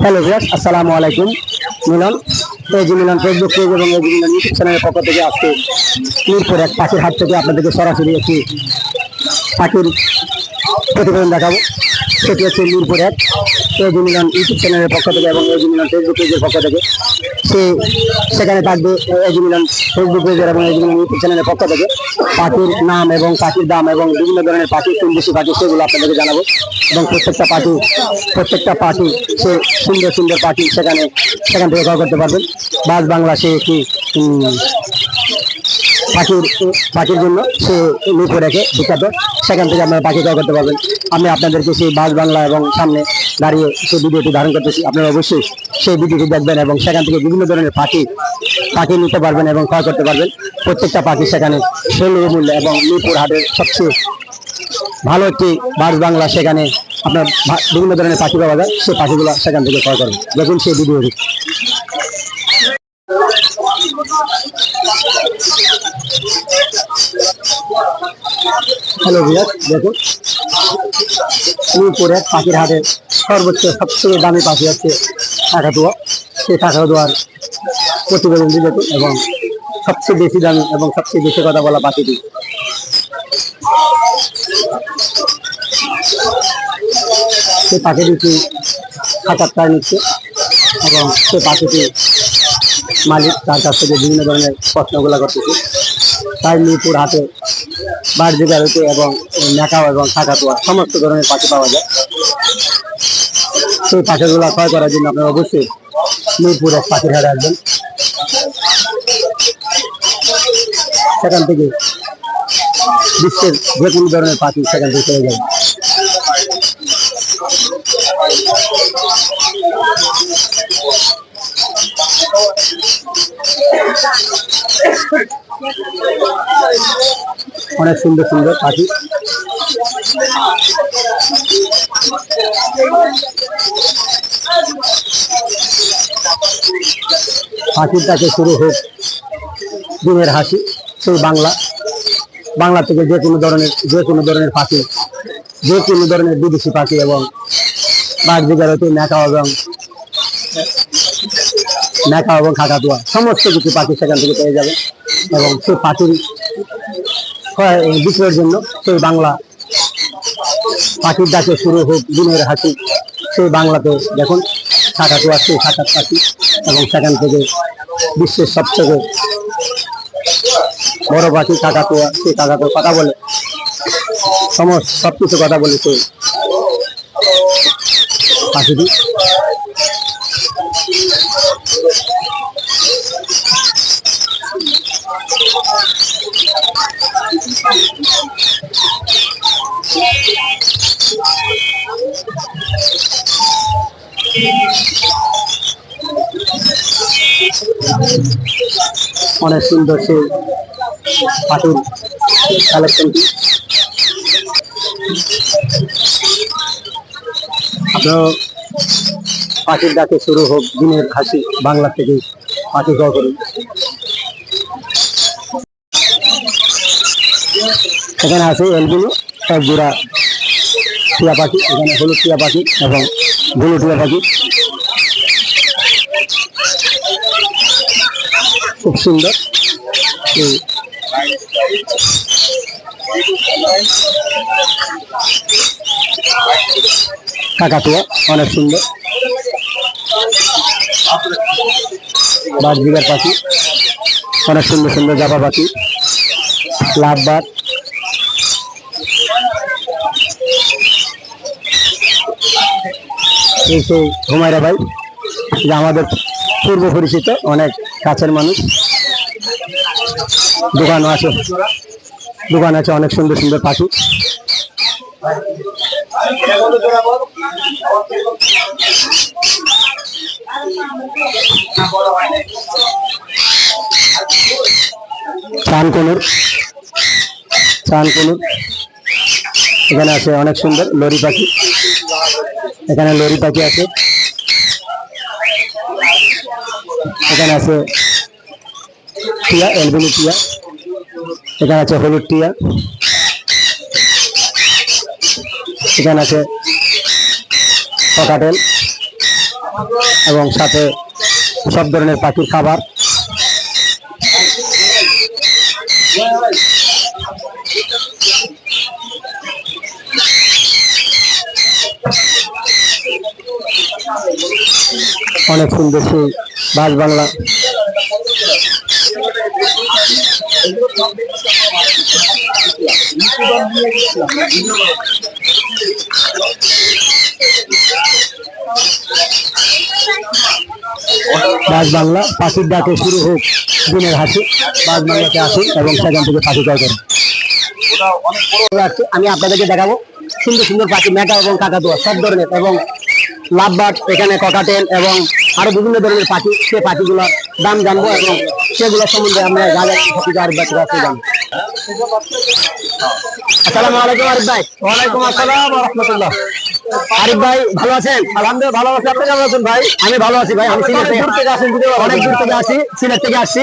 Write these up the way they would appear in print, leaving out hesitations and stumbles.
Hello viewers, আসসালামু আলাইকুম। মিলন, AG মিলন Facebook page এবং এজি মিলন ইউটিউব চ্যানেলের পক্ষ থেকে আজকে মিরপুর এক পাখির হাট থেকে আপনাদেরকে সরাসরি একটি পাখির প্রতিবেদন দেখাবো। সেটি হচ্ছে মিরপুর এক এজি মিলন ইউটিউব চ্যানেলের পক্ষ থেকে এবং এজি মিলন ফেসবুক পেজের পক্ষ থেকে। সেখানে থাকবে এজি মিলন ফেসবুক পেজের এবং এজি মিলন ইউটিউব চ্যানেলের পক্ষ থেকে পাখির নাম এবং পাখির দাম এবং বিভিন্ন ধরনের পাখি কোন দেশি পাখি সেগুলো আপনাদেরকে জানাবো। এবং প্রত্যেকটা পাখি সে সুন্দর সুন্দর পাখি সেখান থেকে ক্রয় করতে পারবেন। বাস বাংলা সে একটি পাখির জন্য সে লিখে রেখে বিখ্যাত, সেখান থেকে আপনারা পাখি ক্রয় করতে পারবেন। আমি আপনাদেরকে সেই বাস বাংলা এবং সামনে দাঁড়িয়ে সেই ভিডিওটি ধারণ করতেছি। আপনারা অবশ্যই সেই ভিডিওটি দেখবেন এবং সেখান থেকে বিভিন্ন ধরনের পাখি নিতে পারবেন এবং ক্রয় করতে পারবেন। প্রত্যেকটা পাখি সেখানে সুলভ মূল্য এবং মিরপুর হাটের সবচেয়ে ভালো একটি বাস বাংলা, সেখানে আপনার বিভিন্ন ধরনের পাখি পাওয়া যায়। সেই পাখিগুলো সেখান থেকে ক্রয় করবেন। দেখুন সেই ভিডিওটি। হ্যালো ভিউয়ার্স, দেখুন মিরপুর এক পাখির হাটের সর্বোচ্চ সবচেয়ে দামি পাখি হচ্ছে কাকাতুয়া। সেই কাকাতুয়ার প্রতিবেদন দিল এবং সবচেয়ে বেশি দামি এবং সবচেয়ে বেশি কথা বলা পাখিটি। সেই পাখিটি সাক্ষাৎকার নিচ্ছে এবং সেই পাখিটি মালিক তার কাছ থেকে বিভিন্ন ধরনের প্রশ্নগুলো করতেছে। তাই মিরপুর হাটে বাড়িতে এবং ম্যাকাও এবং কাকাতুয়া সমস্ত ধরনের পাখি পাওয়া যায়। সেই পাখিগুলো ক্রয় করার জন্য আপনারা অবশ্যই মিরপুর এক পাখির হাটে আসবেন। সেখান থেকে বিশ্বের যে কোনো ধরনের পাখি সেখান থেকে পেয়ে যাবে। অনেক সুন্দর সুন্দর পাখি। পাখিটাকে শুরু হোক দিনের হাসি, সেই বাংলা থেকে যে কোনো ধরনের পাখি, যে কোনো ধরনের বিদেশি পাখি এবং বাগদিগারতে ম্যাকাও এবং কাকাতুয়া সমস্ত কিছু পাখি সেখান থেকে পেয়ে যাবে। এবং সেই পাখির বিক্রয়ের জন্য সেই বাংলা পাখির ডাকে শুরু হোক দিনের হাসি, সেই বাংলাতে দেখুন কাকাতুয়া সেই সাক্ষাৎ পাখি এবং সেখান থেকে বিশ্বের সবথেকে বড় পাখি কাকাতুয়া, সেই কাকাতুয়া কথা বলে সবকিছু কথা বলে সেই পাখিটি। অনেক সুন্দর সেই পাখির কালেকশনটি। আপনার পাখির ডাকে শুরু হোক দিনের হাসি, বাংলা থেকে পাখি ক্রয় করুন। এখানে আছে এলবিনো এক জোড়া টিয়া পাখি, এখানে হলুদ টিয়া পাখি এবং ব্লু টিয়া পাখি খুব সুন্দর। কাকাতুয়া অনেক সুন্দর। বাগদিগার পাখি অনেক সুন্দর সুন্দর, জাপা পাখি, লাভবাদ, এই সেই হুমায়রা ভাই, যে আমাদের পূর্ব পরিচিত অনেক কাছের মানুষ। দোকান আছে অনেক সুন্দর সুন্দর পাখি। চানকনুর এখানে আছে অনেক সুন্দর লরি পাখি, এখানে লরি পাখি আছে, এখানে আছে টিয়া, এলবিনো টিয়া, এখানে আছে হলুদ টিয়া, এখানে আছে ককাটেল এবং সাথে সব ধরনের পাখির খাবার। অনেক সুন্দর সেই বাস বাংলা। বাস বাংলা পাখির ডাকে শুরু হোক দিনের হাসি। বাস বাংলাতে আসুন এবং সেখান থেকে পাখি ক্রয় করুন। আমি আপনাদেরকে দেখাবো সুন্দর সুন্দর পাখি, মেকা এবং কাকাতুয়া সব ধরনের, এবং লাভবার্ড, এখানে ককাটেল এবং আরো বিভিন্ন ধরনের পাখি। সে পাখিগুলোর দাম জানবো এবং সেগুলো সম্বন্ধে আমরা যা যা জানবো। আসসালামু আলাইকুম আরিফ ভাই। ওয়ালাইকুম আসসালাম ওয়া রাহমাতুল্লাহ। আরিফ ভাই ভালো আছেন? আলহামদুলিল্লাহ ভালো আছি। আপনি কেমন আছেন ভাই? আমি ভালো আছি ভাই। আমি সিলেট থেকে অনেক দূর থেকে আসি, সিলেট থেকে আসছি,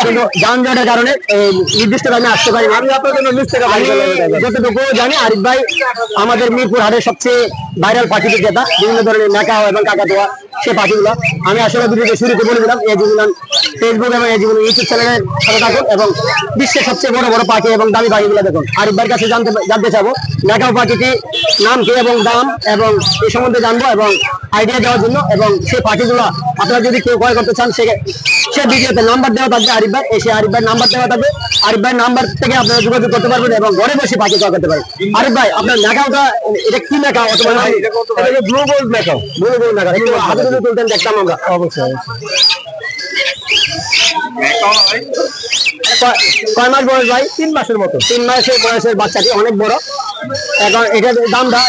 কিন্তু যানজটের কারণে নির্দিষ্ট টাইমে আসতে পারি। আমি আপনার জন্য যতটুকু জানি আরিফ ভাই আমাদের মিরপুর হাটের সবচেয়ে ভাইরাল পাখি বিক্রেতা, বিভিন্ন ধরনের মেকা এবং কাকাতুয়া সে পাখিগুলো। আমি আসলে ভিডিওতে শুরুতে বলে দিলাম এই জীবন ফেসবুক এবং এই জীবন ইউটিউব চ্যানেলের সাথে থাকুন এবং বিশ্বের সবচেয়ে বড় বড় পাখি এবং দামি পাখিগুলো দেখুন। আরিফ ভাইয়ের কাছে জানতে চাবো মেকাও পাখিটি নাম কি এবং দাম এবং এই সম্বন্ধে জানবো এবং আইডিয়া দেওয়ার জন্য। এবং সেই পাখিগুলো আপনারা যদি কেউ ক্রয় করতে চান সে ভিডিওতে নাম্বার দেওয়া থাকবে আরিফ ভাই, এসে আরিফ ভাই নাম্বার দেওয়া থাকবে। আরিফ ভাই নাম্বার থেকে আপনারা যোগাযোগ করতে পারবেন এবং ঘরে বসে পাখি ক্রয় করতে পারবেন। আরিফ ভাই আপনার মেকাওটা এটা কি macaw? Blue gold macaw. Blue gold macaw একটু হাতে যদি তুলতেন দেখতাম আমরা। অবশ্যই। কয় মাস বয়স ভাই? 3 মাসের মতো। 3 মাসের বয়সের বাচ্চাটি অনেক বড়। এখন এটার দামটা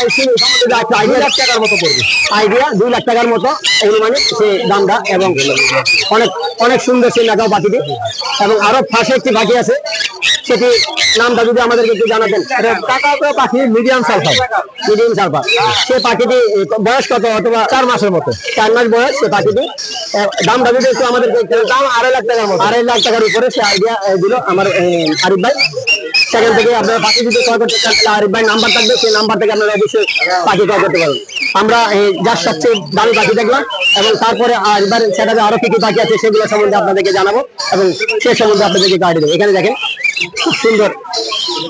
আইডিয়া 2 লাখ টাকার মতো পড়বে। আইডিয়া 2 লাখ টাকার মতো অনুমানিক সে দামটা। এবং অনেক অনেক সুন্দর সেই মেকাও পাখিটি। এবং আরো পাশে একটি পাখি আছে, সেটি নামটা যদি আমাদেরকে একটু জানাতেন। কাকাতুয়া পাখি মিডিয়াম সালফার। মিডিয়াম সালফার সে পাখিটি বয়স কত? অথবা 4 মাসের মতো। 4 মাস বয়স সে পাখিটি। দামটা যদি একটু আমাদেরকে, দাম 2.5 লাখ টাকার মতো। 2.5 লাখ টাকার উপরে সে আইডিয়া দিল আমার আরিফ ভাই। সেখান থেকে আপনারা পাখি যদি ক্রয় করতে চান আরিফ ভাই নাম্বার থাকবে, সেই নাম্বার থেকে আপনারা অবশ্যই পাখি ক্রয় করতে পারবেন। আমরা যার সবচেয়ে দামি পাখি দেখলাম এবং তারপরে আরিফ ভাই সেটাতে আরো কি কি পাখি আছে সেগুলো সম্বন্ধে আপনাদেরকে জানাবো এবং সে সম্বন্ধে আপনাদেরকে গাইড দেবো। এখানে দেখেন খুব সুন্দর,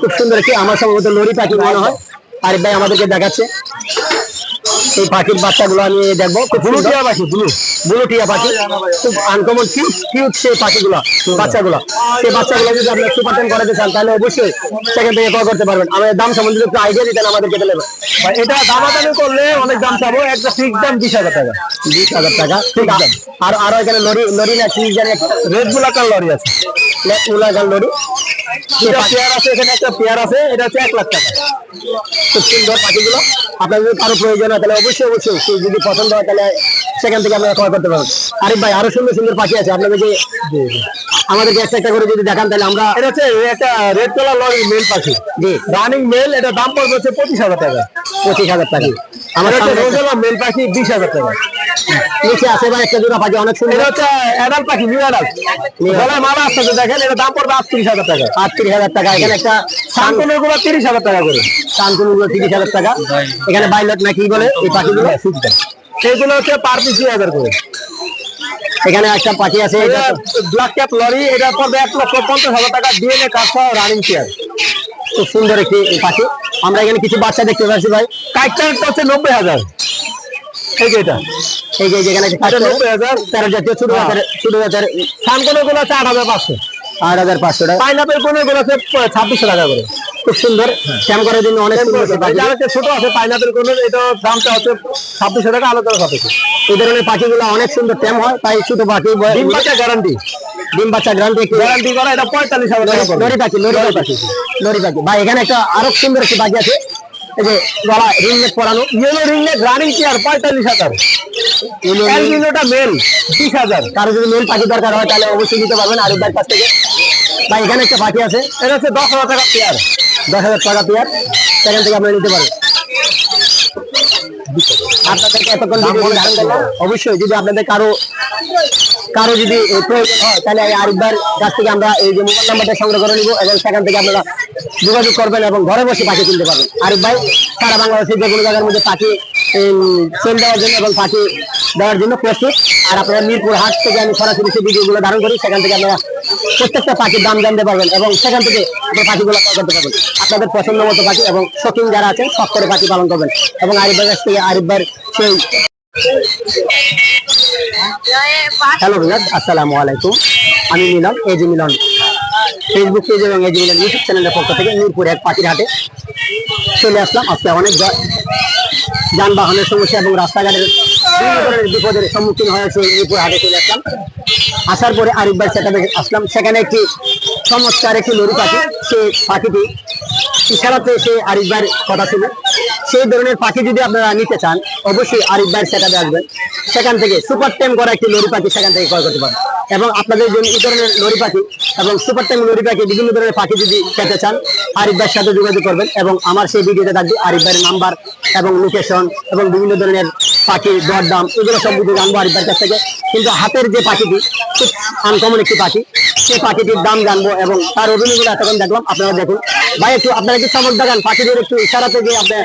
খুব সুন্দর একটি আমার সম্ভবত লরি পাখি মনে হয় আরিফ ভাই আমাদেরকে দেখাচ্ছে। এই পাখির বাচ্চাগুলো আমি দেখবো। ব্লু টিয়া পাখি, ব্লু টিয়া পাখি খুব আনকমন কিউট সেই পাখিগুলো, বাচ্চাগুলো। সেই বাচ্চাগুলো যদি আপনি সুপার টেন করাতে চান তাহলে অবশ্যই সেখান থেকে ক্রয় করতে পারবেন। আমাদের দাম সম্বন্ধে একটু আইডিয়া দিতেন আমাদেরকে তাহলে। এটা দামাদামি করলে অনেক দাম চাবো, একটা ফিক্স দাম 20,000 টাকা। 20,000 টাকা ফিক্স দাম। আর আরো এখানে লরি না কি জানি রেড বুলাকার লরি আছে, রেড বুলাকার লরি। পেয়ার আছে, এখানে একটা পেয়ার আছে, এটা হচ্ছে 1 লাখ টাকা। খুব সুন্দর পাখিগুলো। আপনার যদি কারো প্রয়োজন হয় তাহলে অবশ্যই যদি পছন্দ হয় তাহলে সেখান থেকে আপনারা ক্রয় করতে পারবেন। আরিফ ভাই আরো সুন্দর সুন্দর পাখি আছে, আপনাদেরকে আমাদেরকে একটা করে যদি দেখান তাহলে আমরা। এটা হচ্ছে একটা রেড কালার লরি মেল পাখি, জি রানিং মেল। এটা দাম পড়বে হচ্ছে 25,000 টাকা। 25,000 টাকা। আমাদের মেল পাখি 20,000 টাকা। নিচে আছে ভাই একটা জোড়া পাখি অনেক সুন্দর। এটা হচ্ছে অ্যাডাল্ট পাখি, নিউ অ্যাডাল্ট। গলায় মালা আসছে দেখেন, এটা দাম পড়বে 38,000 টাকা। 38,000 টাকা। এখানে একটা শান্তনুগুলো 30,000 টাকা করে। শান্তনুগুলো 30,000 টাকা। এখানে বাইলট না কি বলে এই পাখিগুলো, সেইগুলো হচ্ছে পার পিস 2,000 করে। এখানে একটা পাখি আছে ব্ল্যাক ক্যাপ লরি, এটা পড়বে 1,50,000 টাকা। ডিএনএ কাজ সহ রানিং চেয়ার। খুব সুন্দর একটি পাখি। আমরা এখানে কিছু বাচ্চা দেখতে পাচ্ছি ভাই। কাইটটা হচ্ছে 90,000। এই যে এটা, এই যে যেখানে 90,000 তেরো জাতীয় ছোট জাতের সানকোনগুলো হচ্ছে 8,500। 8,500 টাকা। পাইনাপেল কোনগুলো হচ্ছে 2,600 টাকা করে। খুব সুন্দর শ্যাম করার জন্য অনেক সুন্দর ছোট আছে পাইনাপেল কোন, এটা দামটা হচ্ছে 2,600 টাকা আলাদা সাপেক্ষে। এই ধরনের পাখিগুলো অনেক সুন্দর ট্যাম হয়, তাই ছোট পাখি। ডিম বাচ্চা গ্যারান্টি, ডিম বাচ্চা গ্যারান্টি করা। এটা 45,000 টাকা। লরি পাখি, লরি পাখি ভাই। এখানে একটা আরো সুন্দর একটি পাখি আছে, এই যে গলা রিংনেট পরানো, ইয়েলো রিংনেট রানিং চেয়ার 45,000। এলবিনোটা মেল 20,000। কারো যদি মেল পাখি দরকার হয় তাহলে অবশ্যই নিতে পারবেন আরিফ ভাইয়ের কাছ থেকে। ভাই এখানে একটা পাখি আছে, এটা হচ্ছে 10,000 টাকা পেয়ার। 10,000 টাকা পেয়ার, সেখান থেকে আপনারা নিতে পারেন। আপনাদেরকে এতক্ষণ অবশ্যই যদি আপনাদের কারো কারো যদি প্রয়োজন হয় তাহলে এই আরিফ ভাইয়ের কাছ থেকে আমরা এই যে মোবাইল নাম্বারটা সংগ্রহ করে নিব এবং সেখান থেকে আপনারা যোগাযোগ করবেন এবং ঘরে বসে পাখি কিনতে পারবেন। আরিফ ভাই সারা বাংলাদেশের যে কোনো জায়গার মধ্যে পাখি সেল দেওয়ার জন্য এবং পাখি দেওয়ার জন্য প্রস্তুত। আর আপনারা মিরপুর হাট থেকে আমি সরাসরি সেই ভিডিওগুলো ধারণ করি, সেখান থেকে আপনারা প্রত্যেকটা পাখির দাম জানতে পারবেন এবং সেখান থেকে পাখিগুলো ক্রয় করতে পারবেন আপনাদের পছন্দ মতো পাখি। এবং শৌখিন যারা আছেন শখ করে পাখি পালন করবেন। এবং আরিফ ভাইয়ের কাছ থেকে আরিফ ভাইয়ের সেই হ্যালো ভিউয়ার, আসসালামু আলাইকুম। আমি মিলন, এজি মিলন ফেসবুক পেজ এবং এজি মিলন ইউটিউব চ্যানেলের পক্ষ থেকে মিরপুর এক পাখির হাটে চলে আসলাম। আজকে অনেক যানবাহনের সমস্যা এবং রাস্তাঘাটের বিভিন্ন ধরনের বিপদের সম্মুখীন হয়েছে মিরপুর হাটে চলে আসলাম। আসার পরে আরিফ ভাই সেখানে আসলাম, সেখানে একটি চমৎকার একটি লরি পাখি, সেই পাখিটি ইশারাতে সে আরিফ ভাইয়ের কথা ছিল। সেই ধরনের পাখি যদি আপনারা নিতে চান অবশ্যই আরিফ ভাইয়ের সেটাতে আসবেন, সেখান থেকে সুপার টেম করা একটি লরি পাখি সেখান থেকে ক্রয় করতে পারেন। এবং আপনাদের জন্য এই ধরনের লরি পাখি এবং সুপার টেম লরি পাখি বিভিন্ন ধরনের পাখি যদি পেতে চান আরিফ ভাইয়ের সাথে যোগাযোগ করবেন। এবং আমার সেই ভিডিওতে থাকবে আরিফ ভাইয়ের নাম্বার এবং লোকেশন এবং বিভিন্ন ধরনের পাখির দরদাম, এগুলো সব কিছু জানবো আরিফ ভাইয়ের কাছ থেকে। কিন্তু হাতের যে পাখিটি খুব আনকমন একটি পাখি, সেই পাখিটির দাম জানবো এবং তার অভিনয়গুলো এতক্ষণ দেখলাম। আপনারা দেখুন ভাই, একটু আপনারা কি চমক দেখান পাখিদের একটু ইশারাতে যে আপনি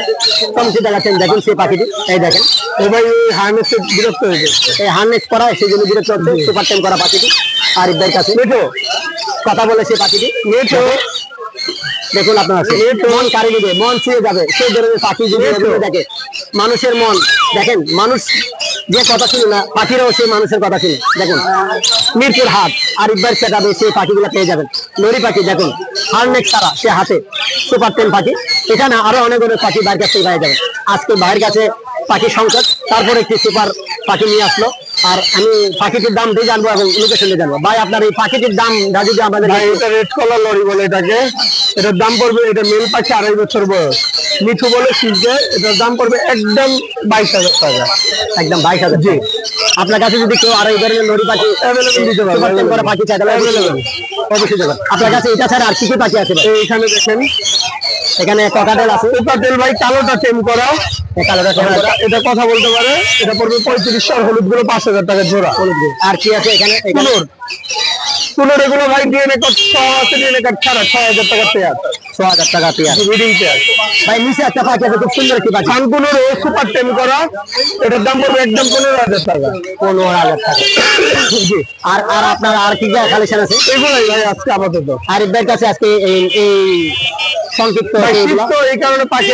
চমকে দেখাচ্ছেন। দেখুন সেই পাখিটি, এই দেখেন এই ভাই হার্নেস বিরক্ত হয়েছে, এই হার্নেস করা সেই জন্য বিরক্ত হচ্ছে। সুপার টেম করা পাখিটি আরিফ ভাইয়ের কাছে কথা বলে সেই পাখিটি দেখুন আপনারা মন কাড়ে দিবে, মন ছুঁয়ে যাবে সেই ধরনের পাখি যদি দেখে। মানুষের মন দেখেন, মানুষ যে কথা শুনে না পাখিরাও সেই মানুষের কথা শুনে। দেখুন মিরপুর হাট আরিফ ভাইয়ের সেটাবে সেই পাখিগুলো পেয়ে যাবেন। লরি পাখি দেখুন হারনেক ছাড়া সে হাতে সুপার টেম পাখি। এখানে আরো অনেক অনেক পাখি বাইরের কাছ থেকে পেয়ে যাবেন। আজকে বাইরের কাছে পাখি সংকট, তারপরে একটি সুপার পাখি নিয়ে আসলো। আর আমি পাখিটির দাম দিয়ে জানবো এবং লোকেশন দিয়ে জানবো। ভাই আপনার এই পাখিটির দাম যদি আমাদের রেড কলার লরি বলে এটাকে, এটার দাম পড়বে, এটা মেল পাখি 2.5 বছর বয়স, মিঠু বলে শিখবে, এটার দাম পড়বে একদম 22,000 টাকা। একদম 22,000। জি, আপনার কাছে যদি কেউ আরো এই ধরনের লরি পাখি দিতে পারে পাখি চাই তাহলে অবশ্যই দেবেন। আপনার কাছে এটা ছাড়া আর কি কি পাখি আছে? এইখানে দেখেন, এখানে ককাটেল আছে। ককাটেল ভাই কালোটা টেম করা, এটা কথা বলতে পারে, এটা পড়বে 3500। আর হলুদ গুলো 5,000 টাকা জোড়া। আর কি আছে এখানে? তুলোর এগুলো ভাই ডিএনএ কার্ড সহ আছে, ডিএনএ কার্ড ছাড়া 6,000 টাকা পেয়ার। 6,000 টাকা পেয়ার রিডিং পেয়ার। ভাই নিচে একটা পাখি আছে খুব সুন্দর একটি পাখি, কানকুনোর সুপার টেম করা, এটার দাম পড়বে একদম 15,000 টাকা। 15,000 টাকা। জি, আর আর আপনার আর কি কালেকশন আছে? এগুলাই ভাই আজকে আপাতত আরিফ ভাইয়ের কাছে আজকে এই সংক্ষিপ্ত এই কারণে পাখি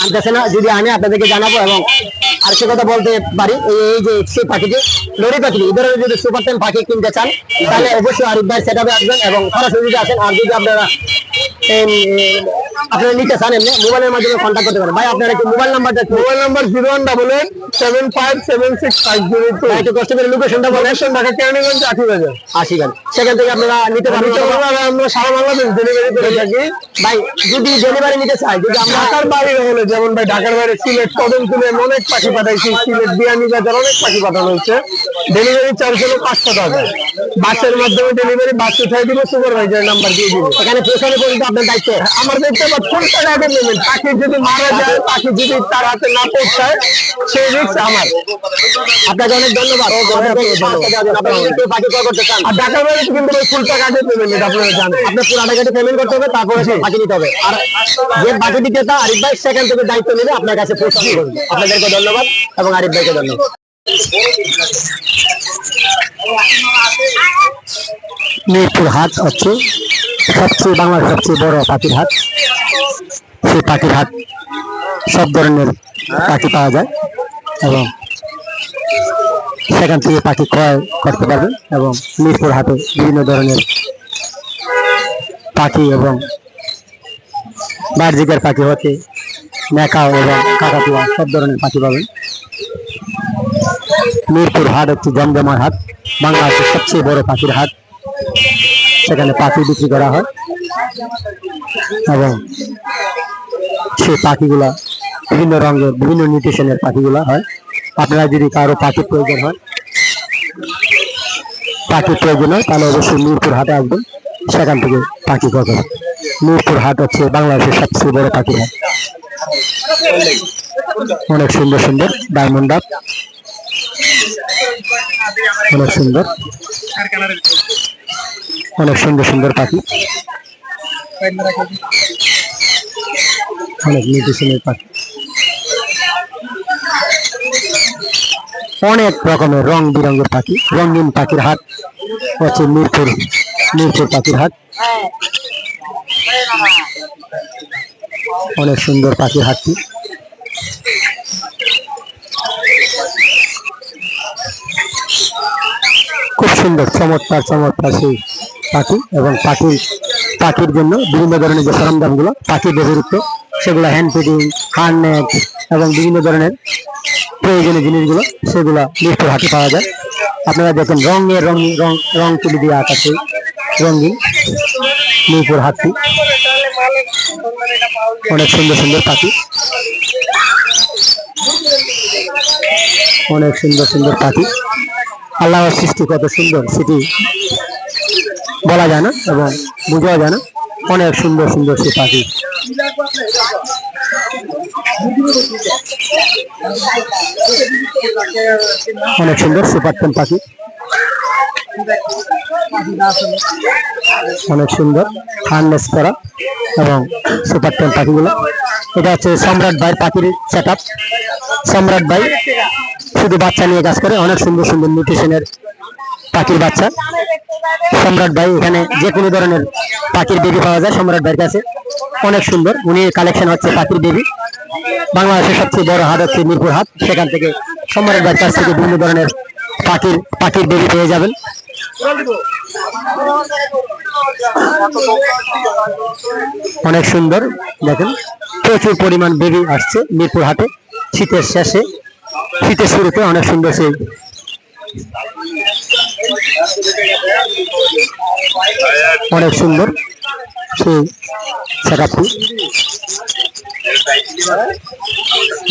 আনতেছে না, যদি আনে আপনাদেরকে জানাবো। এবং আরেকটা কথা বলতে পারি, এই যে সেই পাখিটি লরি পাখি, এই ধরনের যদি সুপার টেম পাখি কিনতে চান তাহলে অবশ্যই আরিফ ভাইয়ের সেটআপে আসবেন এবং সরাসরি যদি আসেন। আর যদি আপনারা নিতে চান এমনি মোবাইলের মাধ্যমে কন্ট্যাক্ট করতে পারেন। ভাই আপনারা কি মোবাইল নাম্বারটা? Mobile number 0188757652। একটু কষ্ট করে লোকেশনটা বলেন। ঢাকা কেরানীগঞ্জ 80,000। সেখান থেকে আপনারা নিতে পারবেন। আমরা সারা বাংলাদেশ ডেলিভারি করে থাকি। ভাই যদি ডেলিভারি নিতে চাই, যদি আমরা ঢাকার বাইরে হলে, যেমন ভাই ঢাকার বাইরে সিলেট কদমপুরে অনেক পাখি পাঠাইছি, সিলেট বিয়ানীবাজার অনেক পাখি পাঠানো হয়েছে। ডেলিভারি চার্জ হলো 500 টাকা। বাসের মাধ্যমে ডেলিভারি, বাস উঠাই দিব, সুপারভাইজার নাম্বার দিয়ে দিব। এখানে পৌঁছানো পর্যন্ত আপনার দায়িত্ব। আমার দায়িত্ব বা ফুল টাকা আগে নেবেন। পাখি যদি মারা যায়, পাখি যদি তার হাতে না পৌঁছায়, সেই রিস্ক আমার। আপনাকে অনেক ধন্যবাদ। পাখি ক্রয় করতে চান আর ঢাকার বাইরে কিন্তু ফুল টাকা আগে পেমেন্ট, এটা আপনারা জানেন। আপনার পুরো টাকাটা পেমেন্ট করতে হবে, তারপরে পাখি নিতে হবে। আর যে পাখিটি ক্রেতা আরিফ ভাই সেখান থেকে দায়িত্ব নেবে আপনার কাছে পৌঁছানো করবে। আপনাদেরকে ধন্যবাদ এবং আরিফ ভাইকে ধন্যবাদ। মিরপুর হাট হচ্ছে বাংলার সবচেয়ে বড় পাখির হাট। সেই পাখির হাট সব ধরনের পাখি পাওয়া যায় এবং সেখান থেকে পাখি ক্রয় করতে পারবেন। এবং মিরপুর হাটে বিভিন্ন ধরনের পাখি এবং বার্জিকের পাখি হতে মেকাও এবং কাকাতুয়া সব ধরনের পাখি পাবেন। মিরপুর হাট হচ্ছে জমজমার হাট, বাংলাদেশের সবচেয়ে বড় পাখির হাট। সেখানে পাখি বিক্রি করা হয় এবং সেই পাখিগুলা বিভিন্ন রঙের, বিভিন্ন নিউট্রিশনের পাখিগুলা হয়। আপনারা যদি কারো পাখির প্রয়োজন হয় তাহলে অবশ্যই মিরপুর হাটে আসবেন, সেখান থেকে পাখি ক্রয় করবেন। মিরপুর হাট হচ্ছে বাংলাদেশের সবচেয়ে বড় পাখির হাট। অনেক সুন্দর সুন্দর ডায়মন্ড ডাব অনেক সুন্দর, অনেক সুন্দর সুন্দর পাখি, অনেক নিউট্রিশনের পাখি, অনেক রকমের রং বিরঙের পাখি, রঙিন পাখির হাট হচ্ছে মিরপুর পাখির হাট। অনেক সুন্দর পাখির হাটটি। খুব সুন্দর চমৎকার সেই পাখি, এবং পাখির জন্য বিভিন্ন ধরনের যে সরঞ্জামগুলো পাখি ব্যবহৃত সেগুলো হ্যান্ড ফিডিং, হারনেট এবং বিভিন্ন ধরনের প্রয়োজনীয় জিনিসগুলো সেগুলো মিরপুর হাটে পাওয়া যায়। আপনারা দেখেন রং তুলি দিয়ে আকাশে রঙিন মিরপুর হাটটি। অনেক সুন্দর সুন্দর পাখি, অনেক সুন্দর সুন্দর পাখি। আল্লাহর সৃষ্টি কত সুন্দর সেটি বলা যায় না এবং বোঝাও যায় না। অনেক সুন্দর সুন্দর সে পাখি। অনেক সুন্দর সুপারটেন পাখি, অনেক সুন্দর হারনেস করা এবং সুপারটেন পাখিগুলো। এটা হচ্ছে সম্রাট ভাইয়ের পাখির সেট আপ। সম্রাট ভাই শুধু বাচ্চা নিয়ে কাজ করে, অনেক সুন্দর সুন্দর নিউট্রিশনের পাখির বাচ্চা। সম্রাট ভাই এখানে যে কোনো ধরনের পাখির বেবি পাওয়া যায় সম্রাট ভাইয়ের কাছে। অনেক সুন্দর, উনি কালেকশন হচ্ছে পাখির বেবি। বাংলাদেশের সবচেয়ে বড় হাট হচ্ছে মিরপুর হাট, সেখান থেকে সম্রাট ভাইয়ের কাছ থেকে বিভিন্ন ধরনের পাখির বেবি পেয়ে যাবেন। অনেক সুন্দর, দেখেন প্রচুর পরিমাণ বেবি আসছে মিরপুর হাটে শীতের শেষে, শীতের শুরুতে। অনেক সুন্দর সেই অনেক সুন্দর সেই সেটআপটি,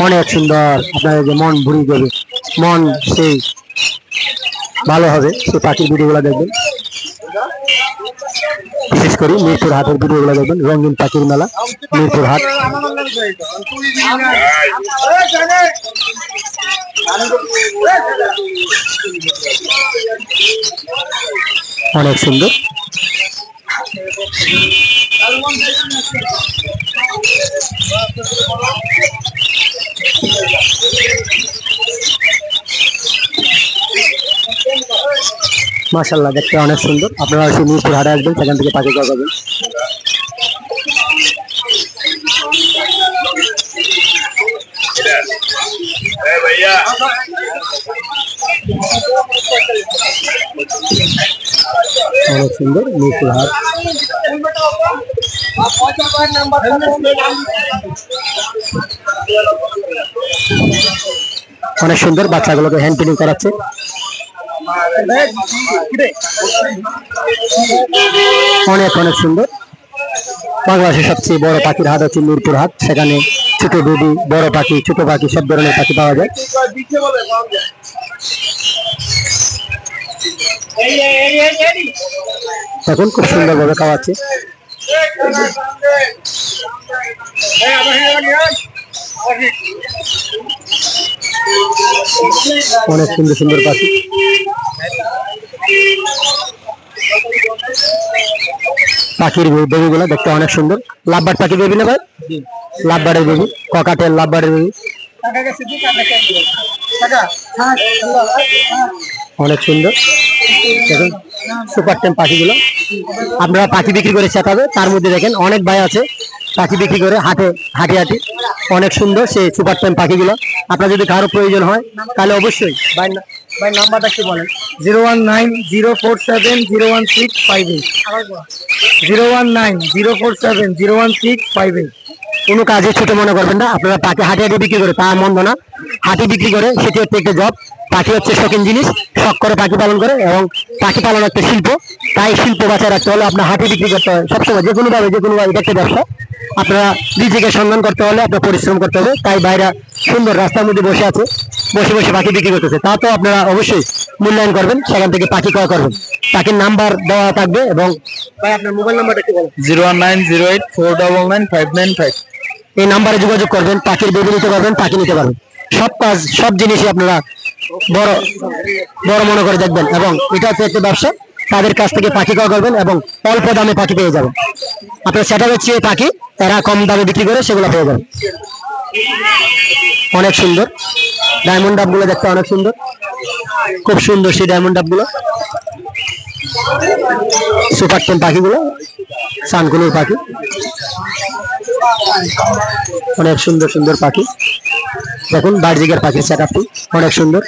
অনেক সুন্দর। আপনার যে মন ভরিয়ে দেবে, মন সেই ভালো হবে সেই পাখির ভিডিওগুলো দেখবেন। বিশেষ করে মিরপুর হাটের ভিডিওগুলো দেখবেন। রঙিন পাখির মেলা মিরপুর হাট। অনেক সুন্দর, মাশাআল্লাহ দেখতে অনেক সুন্দর। আপনারা সেই মিরপুর হাটে আসবেন, সেখান থেকে পাখি ক্রয় করবেন। অনেক সুন্দর মিরপুর হাট। অনেক সুন্দর, বাচ্চাগুলোকে হ্যান্ড ফিডিং করাচ্ছে। অনেক অনেক সুন্দর। বাংলাদেশের সবচেয়ে বড় পাখির হাট হচ্ছে মিরপুর হাট, সেখানে ছোট বেবি, বড় পাখি, ছোট পাখি সব ধরনের পাখি পাওয়া যায়। এখন খুব সুন্দর ভাবে খাওয়াচ্ছে। অনেক সুন্দর সুন্দর পাখি। পাখির বেবিগুলো দেখতে অনেক সুন্দর। লাভবার্ড পাখির বেবি না ভাই? লাভবার্ডের বেবি, ককাটেল লাভবার্ডের বেবি। অনেক সুন্দর। দেখুন সুপার টেম পাখিগুলো। আপনারা পাখি বিক্রি করে শেখাবে, তার মধ্যে দেখেন অনেক ভাই আছে পাখি বিক্রি করে হাটে হাঁটি। অনেক সুন্দর সেই সুপার টেম পাখিগুলো। আপনার যদি কারো প্রয়োজন হয় তাহলে অবশ্যই ভাই নাম্বারটা কি বলেন? 01904701658। 01904701658। কোনো কাজে ছোট মনে করবেন না। আপনারা পাখি হাটে বিক্রি করে তা মন্দ না, হাটে বিক্রি করে সেটি হচ্ছে একটা জব। পাখি হচ্ছে শৌখিন জিনিস, শখ করে পাখি পালন করে, এবং পাখি পালন একটা শিল্প। তাই শিল্প বাঁচায় রাখতে হলে আপনার হাটে বিক্রি করতে হয় সবসময়, যে কোনো ভাবে এটা একটা ব্যবসা। আপনারা নিজেকে সম্মান করতে হলে আপনার পরিশ্রম করতে হবে। তাই বাইরে সুন্দর রাস্তার মধ্যে বসে আছে, বসে বসে পাখি বিক্রি করতেছে। তা তো আপনারা অবশ্যই মূল্যায়ন করবেন, সেখান থেকে পাখি ক্রয় করবেন। পাখির নাম্বার দেওয়া থাকবে। এবং ভাই আপনার মোবাইল নাম্বারটা কি বলেন? 01908499595। এই নাম্বারে যোগাযোগ করবেন, পাখির বেবি নিতে পারবেন, পাখি নিতে পারবেন। সব কাজ, সব জিনিসই আপনারা বড় বড় মনে করে দেখবেন, এবং এটা হচ্ছে একটা ব্যবসা। তাদের কাছ থেকে পাখি ক্রয় করবেন এবং অল্প দামে পাখি পেয়ে যাবেন। আপনার সেটা হচ্ছে পাখি, এরা কম দামে বিক্রি করে সেগুলো পেয়ে যাবেন। অনেক সুন্দর ডায়মন্ড ডাব গুলো দেখতে অনেক সুন্দর, খুব সুন্দর সেই ডায়মন্ড ডাব গুলো। সুপার টেম পাখিগুলো, সানকুনুর পাখি, অনেক সুন্দর সুন্দর পাখি। দেখুন বার্জিকের পাখির সেট আপটি অনেক সুন্দর।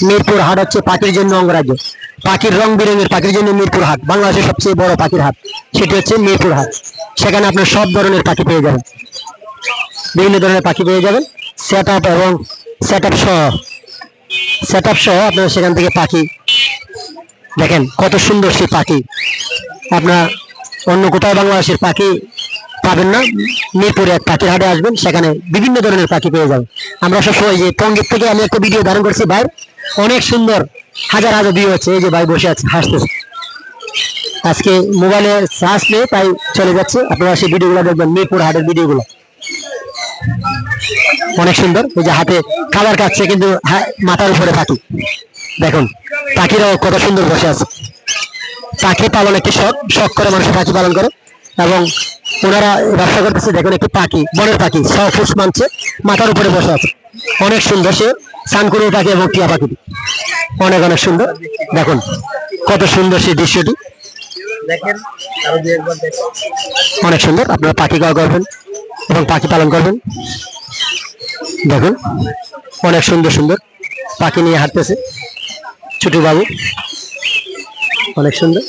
মিরপুর হাট হচ্ছে পাখির জন্য অঙ্গরাজ্য। পাখির রং বেরঙের পাখির জন্য মিরপুর হাট বাংলাদেশের সবচেয়ে বড় পাখির হাট, সেটি হচ্ছে মিরপুর হাট। সেখানে আপনার সব ধরনের পাখি পেয়ে যাবেন, বিভিন্ন ধরনের পাখি পেয়ে যাবেন, সেট আপ এবং সেট আপ সহ আপনারা সেখান থেকে পাখি দেখেন কত সুন্দর সেই পাখি। আপনার অন্য কোথাও বাংলাদেশের পাখি পাবেন না, মিরপুরে এক পাখির হাটে আসবেন, সেখানে বিভিন্ন ধরনের পাখি পেয়ে যাবেন। আমরা সবসময় যে টঙ্গীর থেকে আমি একটা ভিডিও ধারণ করছি ভাই, অনেক সুন্দর, হাজার হাজার ভিউ হচ্ছে। এই যে ভাই বসে আছে হাসতেছে, আজকে মোবাইলে চার্জ নেই তাই চলে যাচ্ছে। আপনারা সেই ভিডিওগুলো দেখবেন, মিরপুর হাটের ভিডিওগুলো অনেক সুন্দর। এই যে হাতে খাবার খাচ্ছে কিন্তু মাথার উপরে পাখি, দেখুন পাখিরাও কত সুন্দর বসে আছে। পাখি পালন একটি শখ, শখ করে মানুষ পাখি পালন করে এবং ওনারা ব্যবসা করতেছে। দেখুন একটি পাখি, বনের পাখি, 6 ফুট মানছে, মাথার উপরে বসে আছে, অনেক সুন্দর সে সানকুনুর পাখি এবং টিয়া পাখিটি অনেক অনেক সুন্দর। দেখুন কত সুন্দর সেই দৃশ্যটি, দেখেন আরো দুই একবার দেখেন। অনেক সুন্দর। আপনারা পাখি ক্রয় করবেন এবং পাখি পালন করবেন। দেখুন অনেক সুন্দর সুন্দর পাখি নিয়ে হাঁটতেছে ছোট বাবু, অনেক সুন্দর।